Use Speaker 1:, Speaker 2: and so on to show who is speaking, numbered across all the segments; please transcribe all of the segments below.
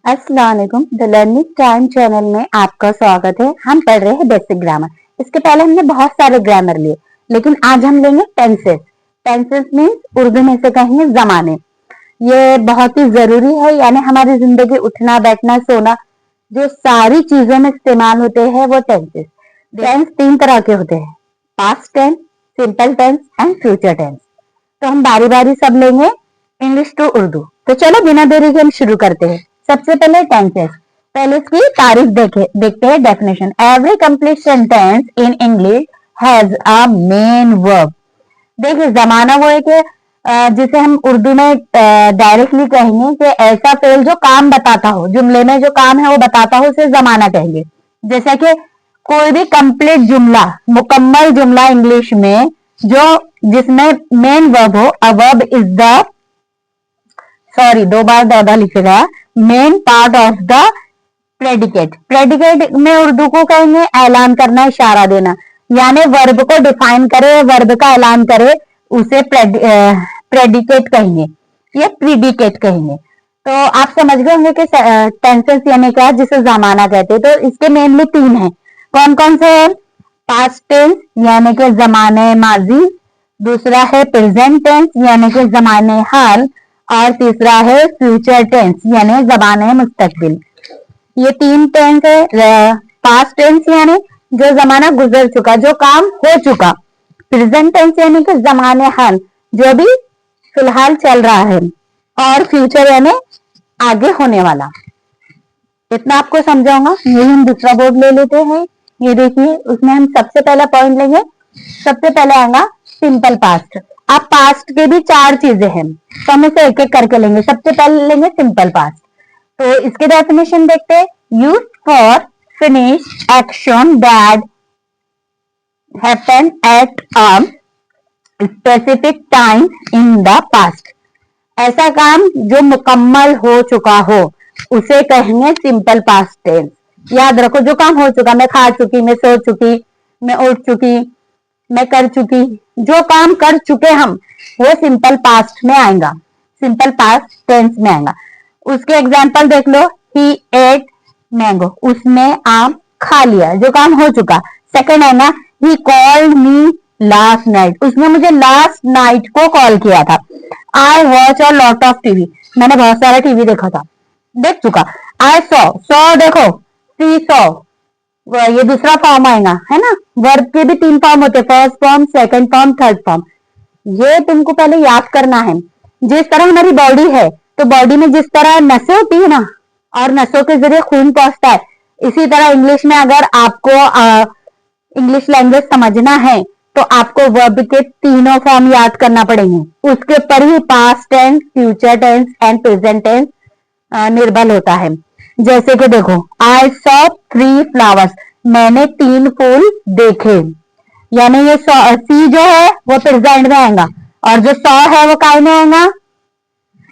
Speaker 1: अस्सलाम वालेकुम। The learning time channel में आपका स्वागत है। हम पढ़ रहे हैं बेसिक ग्रामर। इसके पहले हमने बहुत सारे ग्रामर लिए, लेकिन आज हम लेंगे टेंसेस। टेंसेस मीन्स उर्दू में से कहेंगे जमाने। ये बहुत ही जरूरी है, यानी हमारी जिंदगी उठना बैठना सोना जो सारी चीजों में इस्तेमाल होते हैं वो टेंसेस। टेंस तीन तरह के होते हैं, past tense, simple tense and future tense. तो हम बारी बारी सब लेंगे, इंग्लिश टू उर्दू। तो चलो बिना देरी के हम शुरू करते हैं। सबसे पहले टेंसेस, पहले इसकी तारीफ देखते हैं definition. Every complete sentence in English has a main verb. देखिए जमाना वो है कि जिसे हम उर्दू में डायरेक्टली कहेंगे कि ऐसा फेल जो काम बताता हो, जुमले में जो काम है वो बताता हो, उसे जमाना कहेंगे। जैसा कि कोई भी कंप्लीट जुमला, मुकम्मल जुमला इंग्लिश में जो जिसमें मेन वर्ब हो, a verb is the, sorry दो बार दादा लिखेगा, main part of the predicate. Predicate में उर्दू को कहेंगे ऐलान करना, इशारा देना, यानी वर्ब को डिफाइन करे, वर्ब का ऐलान करे, उसे प्रेडिकेट कहेंगे या प्रीडिकेट कहेंगे। तो आप समझ गए होंगे कि टेंसेस यानी क्या, जिसे जमाना कहते हैं। तो इसके मेनली तीन हैं। कौन कौन से हैं? पास्ट टेंस यानी कि जमाने माजी, दूसरा है प्रेजेंट टेंस यानी कि जमाने हाल, और तीसरा है फ्यूचर टेंस यानी जमाने मुस्तकबिल। ये तीन टेंस है। पास्ट टेंस यानी जो जमाना गुजर चुका, जो काम हो चुका। प्रेजेंट टेंस यानी कि जमाने हाल, जो भी फिलहाल चल रहा है। और फ्यूचर यानी आगे होने वाला। इतना आपको समझाऊंगा। यही हम दूसरा बोर्ड ले लेते हैं। ये देखिए, उसमें हम सबसे पहला पॉइंट लेंगे। सबसे पहले आएगा सिंपल पास्ट। अब पास्ट के भी चार चीजें हैं, तो हम इसे एक एक करके लेंगे। सबसे पहले लेंगे सिंपल पास्ट। तो इसके डेफिनेशन देखते हैं। Use for finish action that happened at a specific time in the past. ऐसा काम जो मुकम्मल हो चुका हो उसे कहेंगे सिंपल पास्ट टेंस। याद रखो, जो काम हो चुका, मैं खा चुकी, मैं सो चुकी, मैं उठ चुकी, मैं कर चुकी, जो काम कर चुके हम वो सिंपल पास्ट में आएगा, सिंपल पास्ट टेंस में आएगा। उसके एग्जांपल देख लो। ही एट मैंगो, उसने आम खा लिया, जो काम हो चुका। सेकंड है ना, he called me last night, उसने मुझे लास्ट नाइट को कॉल किया था। I watch a lot of TV, मैंने बहुत सारा टीवी देखा था, देख चुका। आई सॉ, सॉ देखो, सी सॉ, ये दूसरा फॉर्म आएगा, है ना। वर्ब के भी तीन फॉर्म होते हैं, first form, second form, third form. ये तुमको पहले याद करना है। जिस तरह हमारी बॉडी है, तो बॉडी में जिस तरह नसें होती है ना, और नसों के जरिए खून पहुंचता है, इसी तरह इंग्लिश में अगर आपको इंग्लिश लैंग्वेज समझना है तो आपको वर्ब के तीनों फॉर्म याद करना पड़ेंगे। उसके ऊपर ही past tense, future tense and present tense निर्भर होता है। जैसे कि देखो, आई सॉ 3 फ्लावर्स, मैंने 3 फूल देखे, यानी ये सी जो है वो प्रेजेंट में आएगा, और जो सॉ है वो काय में आएगा,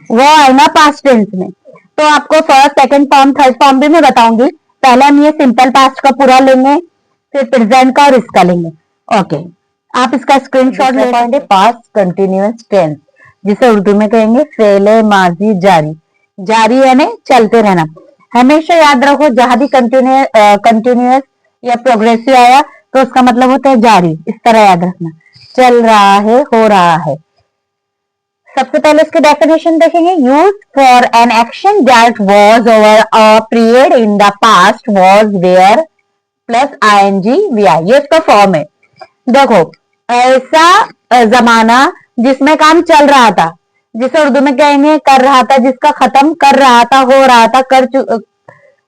Speaker 1: वो आएगा पास्ट टेंस में। तो आपको first, second form, third form भी मैं बताऊंगी। पहले हम ये सिंपल पास्ट का पूरा लेंगे, फिर प्रेजेंट का और इसका लेंगे। ओके, आप इसका स्क्रीनशॉट ले पाएंगे। पास्ट कंटिन्यूअस टेंस, जिसे उर्दू में कहेंगे फेले माजी जारी। जारी यानी चलते रहना। हमेशा याद रखो, जहां भी कंटिन्यूअस या प्रोग्रेसिव आया तो उसका मतलब होता है जारी। इस तरह याद रखना, चल रहा है, हो रहा है। सबसे पहले इसके डेफिनेशन देखेंगे। Use for an action that was over a period in the past was were plus ING VI, ये इसका फॉर्म है। देखो, ऐसा जमाना जिसमें काम चल रहा था, जिसे उर्दू में कहेंगे कर रहा था, जिसका खत्म कर रहा था, हो रहा था,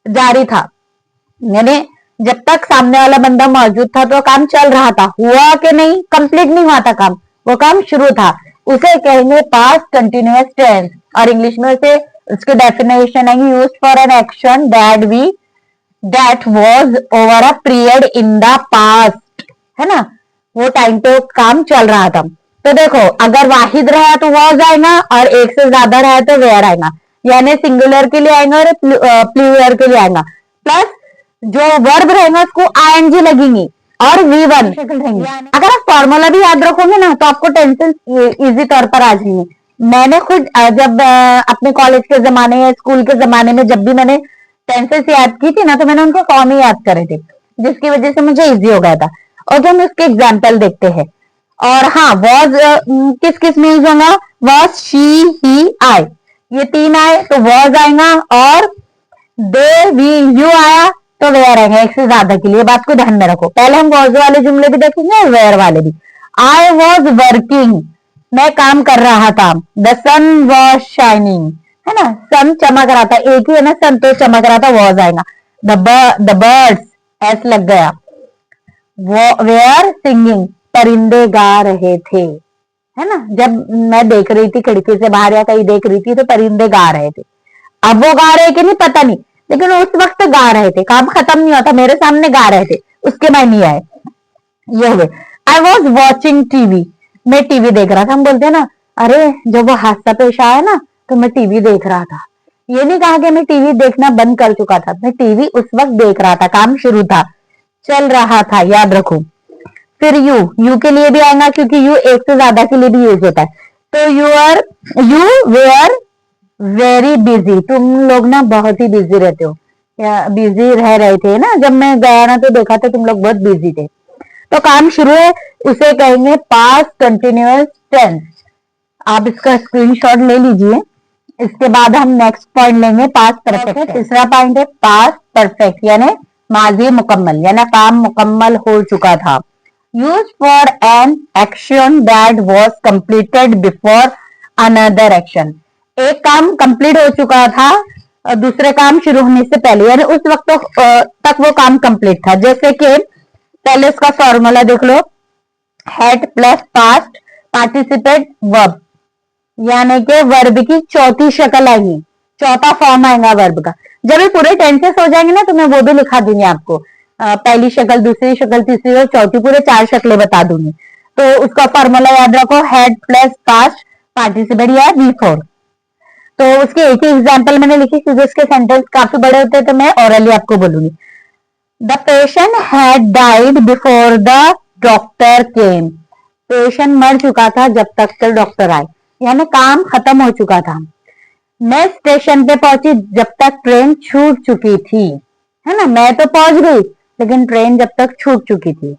Speaker 1: जारी था, यानी जब तक सामने वाला बंदा मौजूद था तो काम चल रहा था। हुआ कि नहीं, कंप्लीट नहीं हुआ था काम, वो काम शुरू था, उसे कहेंगे पास्ट कंटिन्यूअस टेंस। और इंग्लिश में उसे उसकी डेफिनेशन है use for an action that was over a period in the past, है ना, वो टाइम पे काम चल रहा था। तो देखो, अगर वाहिद रहा तो वाज आएगा, और एक से ज्यादा रहा तो वेयर आएगा, यानी सिंगुलर के लिए आएगा और प्लूरल के लिए आएगा। प्लस जो वर्ब रहेगा उसको आईएनजी लगेंगी और V1 रहेंगे। अगर आप फॉर्मूला भी याद रखोगे ना तो आपको टेंसेस इजी तौर पर आ जाएंगे। मैंने खुद जब अपने कॉलेज के जमाने या स्कूल के जमाने में जब भी मैंने टेंसेस याद की थी ना, तो मैंने उनके फॉर्म ही याद करे थे, जिसकी वजह से मुझे इजी हो गया था। और जो हम इसके एग्जाम्पल देखते हैं, और हाँ वॉज किस किस में यूज होगा, वॉज, शी, ही, आई, ये तीन आए तो वॉज आएगा, और दे, वी, यू आया तो वेयर आएगा एक से ज्यादा के लिए। बात को ध्यान में रखो, पहले हम वॉज वाले जुमले भी देखेंगे और वेयर वाले भी। आई वॉज वर्किंग, मैं काम कर रहा था। द सन वॉज शाइनिंग, है ना, सन चमक रहा था, एक ही है ना सन, तो चमक रहा था, वॉज आएगा। द बर्ड्स, एस लग गया। वेयर सिंगिंग, परिंदे गा रहे थे, है ना, जब मैं देख रही थी खिड़की से बाहर या कहीं देख रही थी तो परिंदे गा रहे थे। अब वो गा रहे कि नहीं पता नहीं, लेकिन उस वक्त गा रहे थे, काम खत्म नहीं होता, मेरे सामने गा रहे थे, उसके बाद नहीं आए, ये हुए। आई वॉज वॉचिंग टीवी, मैं टीवी देख रहा था। हम बोलते हैं ना, अरे जब वो हादसा पेश आया ना तो मैं टीवी देख रहा था। ये नहीं कहा कि मैं टीवी देखना बंद कर चुका था, मैं टीवी उस वक्त देख रहा था, काम शुरू था, चल रहा था, याद रखो। फिर यू के लिए भी आएगा, क्योंकि यू एक से ज्यादा के लिए भी यूज होता है। तो यू वेयर वेरी बिजी, तुम लोग ना बहुत ही बिजी रहते हो, या बिजी रह रहे थे ना, जब मैं गया ना तो देखा था तुम लोग बहुत बिजी थे। तो काम शुरू है, उसे कहेंगे पास्ट कंटिन्यूअस टेंस। आप इसका स्क्रीनशॉट ले लीजिए। इसके बाद हम नेक्स्ट पॉइंट लेंगे पास्ट परफेक्ट। तीसरा पॉइंट है पास्ट परफेक्ट, यानी माजी मुकम्मल, यानी काम मुकम्मल हो चुका था। Use for an action that was completed before another action, एक काम कंप्लीट हो चुका था दूसरे काम शुरू होने से पहले, यानी उस वक्त तक वो काम कंप्लीट था। जैसे कि पहले इसका फॉर्मूला देख लो, had plus past participate verb, यानी कि वर्ब की चौथी शक्ल आएगी, चौथा फॉर्म आएगा वर्ब का। जब ये पूरे टेंसेस हो जाएंगे ना तो मैं वो भी लिखा दूंगी आपको, पहली शक्ल, दूसरी शक्ल, तीसरी और चौथी, पूरे 4 शक्लें बता दूंगी। तो उसका फॉर्मूला याद रखो, हैड प्लस पास्ट पार्टिसिपेट या बिफोर। तो उसके एक ही एग्जाम्पल मैंने लिखी, क्योंकि उसके सेंटेंस काफी बड़े होते हैं तो मैं ओरली आपको बोलूंगी। The patient had died before the doctor came, patient मर चुका था जब तक डॉक्टर आए, यानी काम खत्म हो चुका था। मैं स्टेशन पे पहुंची जब तक ट्रेन छूट चुकी थी, है ना, मैं तो पहुंच गई लेकिन ट्रेन जब तक छूट चुकी थी,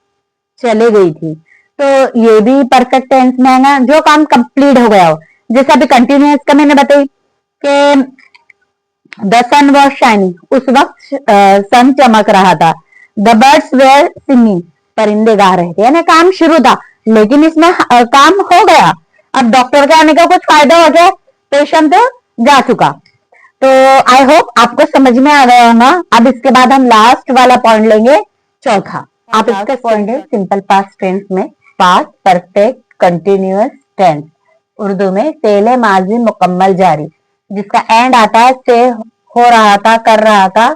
Speaker 1: चले गई थी। तो ये भी परफेक्ट टेंस में है ना, जो काम कंप्लीट हो गया हो। जैसे अभी कंटिन्यूअस का मैंने बताई कि द सन वॉज शाइनिंग, उस वक्त सन चमक रहा था। द बर्ड्स वेयर सिंगिंग, परिंदे गा रहे थे, यानी काम शुरू था लेकिन इसमें काम हो गया। अब डॉक्टर के आने का कुछ फायदा हो गया, पेशेंट जा चुका। तो आई होप आपको समझ में आ गया होगा। अब इसके बाद हम लास्ट वाला पॉइंट लेंगे, चौथा। आप इसका पॉइंट है सिंपल पास्ट टेंस में past perfect continuous tense, Urdu में फेले माजी मुकम्मल जारी, जिसका एंड आता है से, हो रहा था, कर रहा था,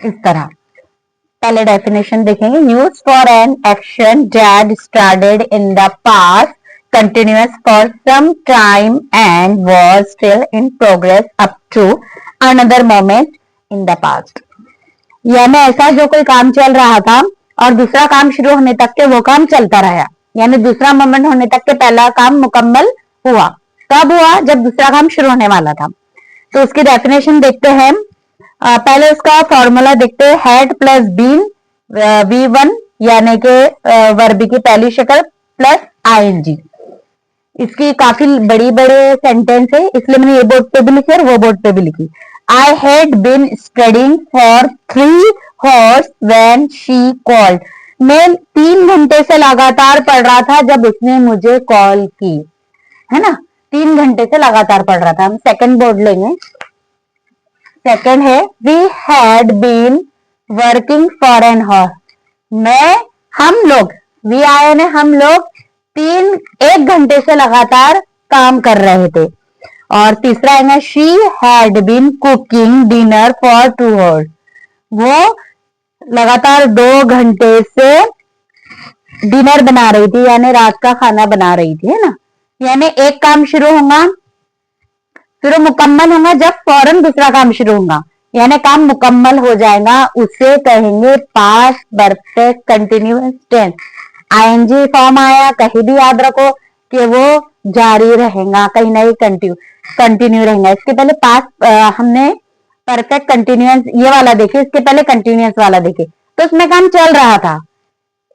Speaker 1: इस तरह। पहले डेफिनेशन देखेंगे, use for an action that started in the past continuous for some time and was still in progress up to another moment in the past, यानी ऐसा जो कोई काम चल रहा था और दूसरा काम शुरू होने तक के वो काम चलता रहा, यानी दूसरा मोमेंट होने तक के पहला काम मुकम्मल हुआ। कब हुआ? जब दूसरा काम शुरू होने वाला था। तो उसकी डेफिनेशन देखते हैं। पहले उसका फॉर्मूला देखते हैं, हैड प्लस बीन V1, यानी कि वर्ब की पहली शक्ल प्लस आईएनजी। इसकी काफी बड़ी बड़े सेंटेंस है, इसलिए मैंने ये बोर्ड पे भी लिखी और वो बोर्ड पे भी लिखी। I had been studying for 3 hours when she called, मैं 3 घंटे से लगातार पढ़ रहा था जब उसने मुझे कॉल की, है ना, 3 घंटे से लगातार पढ़ रहा था। हम सेकंड बोर्ड लेंगे। सेकंड है, we had been working for an hour, हम लोग, वी आए ने हम लोग 1 घंटे से लगातार काम कर रहे थे। और तीसरा है ना, she had been cooking dinner for 2 hours, वो लगातार 2 घंटे से डिनर बना रही थी, यानी रात का खाना बना रही थी, है ना। यानी एक काम शुरू होगा, फिर मुकम्मल होगा जब फौरन दूसरा काम शुरू होगा, यानी काम मुकम्मल हो जाएगा, उसे कहेंगे past perfect continuous tense. ING form आया, कहीं भी याद रखो कि वो जारी रहेगा, कहीं ना कहीं कंटिन्यू रहेगा। इसके पहले पास्ट हमने परफेक्ट कंटिन्यूअस ये वाला देखे, इसके पहले कंटिन्यूअस वाला देखे, तो उसमें काम चल रहा था,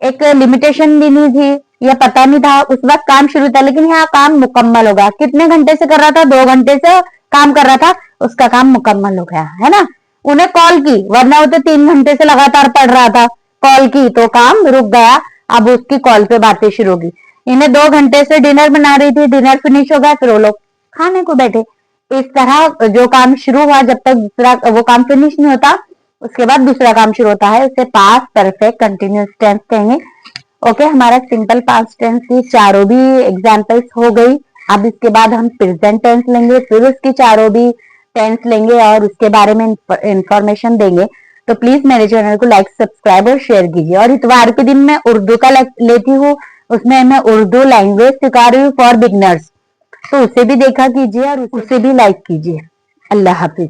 Speaker 1: एक लिमिटेशन भी नहीं थी या पता नहीं था, उस वक्त काम शुरू था, लेकिन यहाँ काम मुकम्मल होगा। कितने घंटे से कर रहा था? 2 घंटे से काम कर रहा था, उसका काम मुकम्मल हो गया, है ना। उन्हें कॉल की, वरना वो तो 3 घंटे से लगातार पढ़ रहा था, कॉल की तो काम रुक गया, अब उसकी कॉल पे बातें शुरू होगी। इन्हें 2 घंटे से डिनर बना रही थी, डिनर फिनिश हो गया, फिर वो लोग खाने को बैठे। इस तरह जो काम शुरू हुआ, जब तक दूसरा वो काम फिनिश नहीं होता, उसके बाद दूसरा काम शुरू होता है, उसे पास्ट परफेक्ट कंटिन्यूअस टेंस कहेंगे। ओके, हमारा सिंपल पास्ट टेंस की चारों भी एग्जांपल्स हो गई। अब इसके बाद हम प्रेजेंट टेंस लेंगे, फिर उसकी चारों भी टेंस लेंगे और उसके बारे में इंफॉर्मेशन देंगे। तो प्लीज मेरे चैनल को लाइक, सब्सक्राइब और शेयर कीजिए। और इतवार के दिन मैं उर्दू का लेती हूँ, उसमें मैं उर्दू लैंग्वेज सिखा रही हूँ फॉर बिगनर्स, तो उसे भी देखा कीजिए और उसे भी लाइक कीजिए। अल्लाह हाफिज।